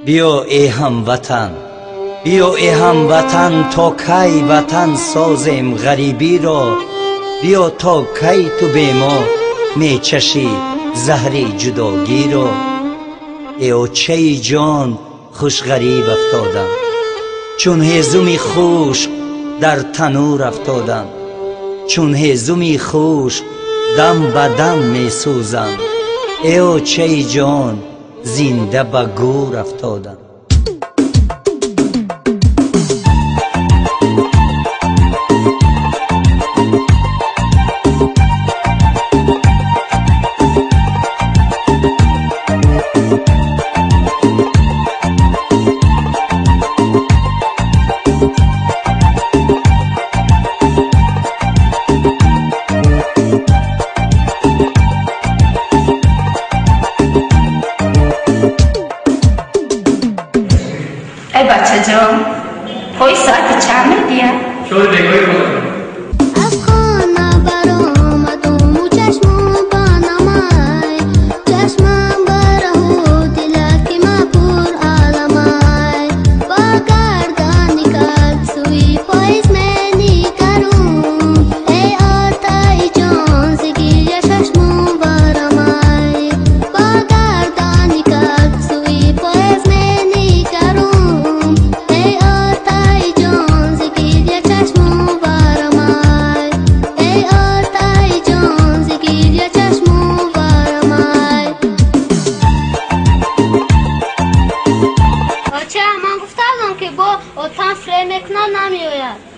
بیا ای هموطن، بیا ای هموطن، تا کی وطن سازیم غریبی را. بیا تا کی تو به ما می چشی زهر جداگی را. ای چه جان خوش غریب افتادم، چون هیزمی خوش در تنور افتادم. چون هیزمی خوش دم به دم می سوزم. ای چه جان زنده به گور افتادم. ای بچه جان، پای ساعت چند دیگه؟ شوی بگوی کنم. از خانه برآمدم و چشمم بانمای، چشمم برهو دلکی ما پر عالمای. با گردانی کرد سوی پاییز منی کرم، ای آتای جان زگیر چشمم برآمای. با گردانی کرد سوی پاییز منی کرم، ای آتای جان زگیر چشمم برآمای. ای آتای جان زگیر چشمم برآمای. بچه من گفتم که با آتان فریم اکنان نمیآید.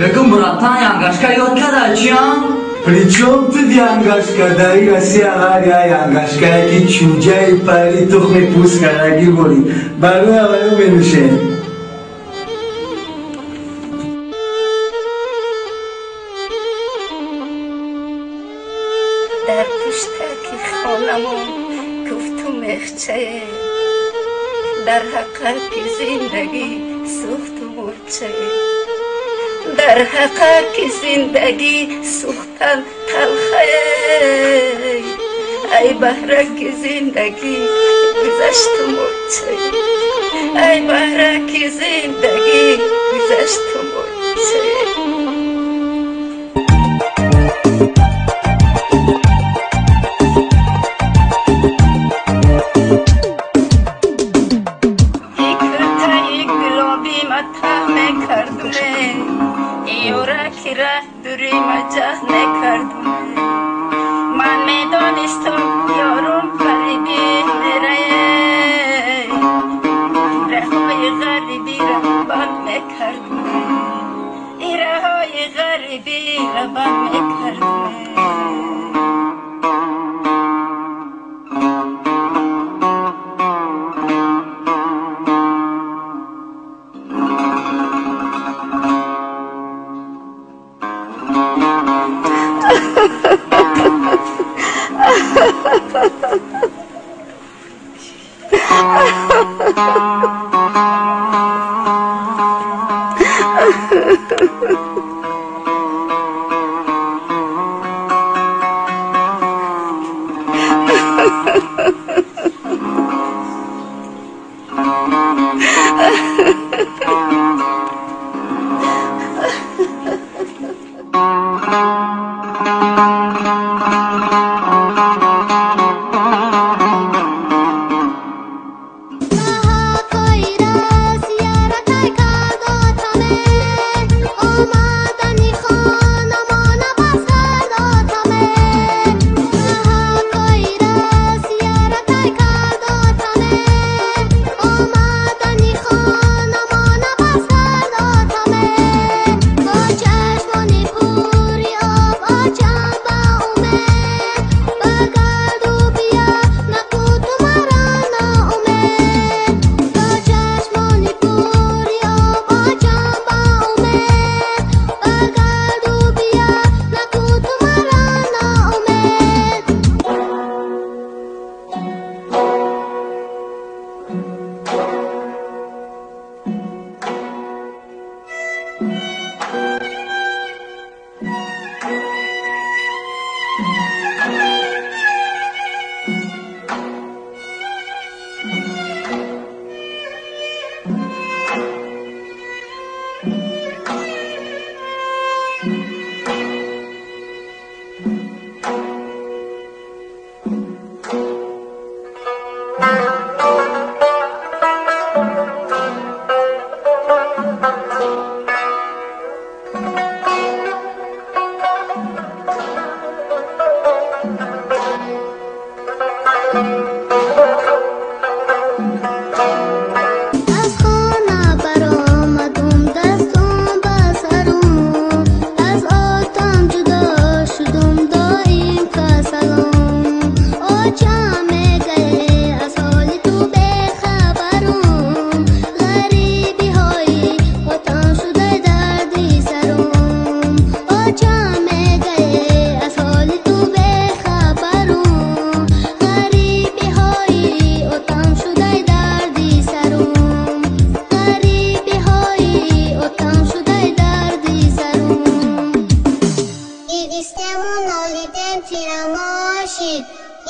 بگم براتان янгашка یاد کرده چیان؟ Причем тут янгашка, дари Россия гаря янгашка, ки чуджай пари тухми пускараги боли. Бару аваю бенуше. در پشتکی خانمان گفتم مخچه، در حقیقت زندگی سوخت مرچه. در حقیقت زندگی سوختن تلخه، ای بهرک زندگی گذشت مرچه. ای بهرک زندگی گذشت مرچه. ایورکی را دوری مجاز نکردم من میدانستم یارم غریبی میره ایرهای غریبی را بند میکردم ایرهای غریبی را بند میکردم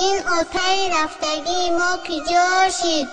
این آتای رفتگی ما کی جاشید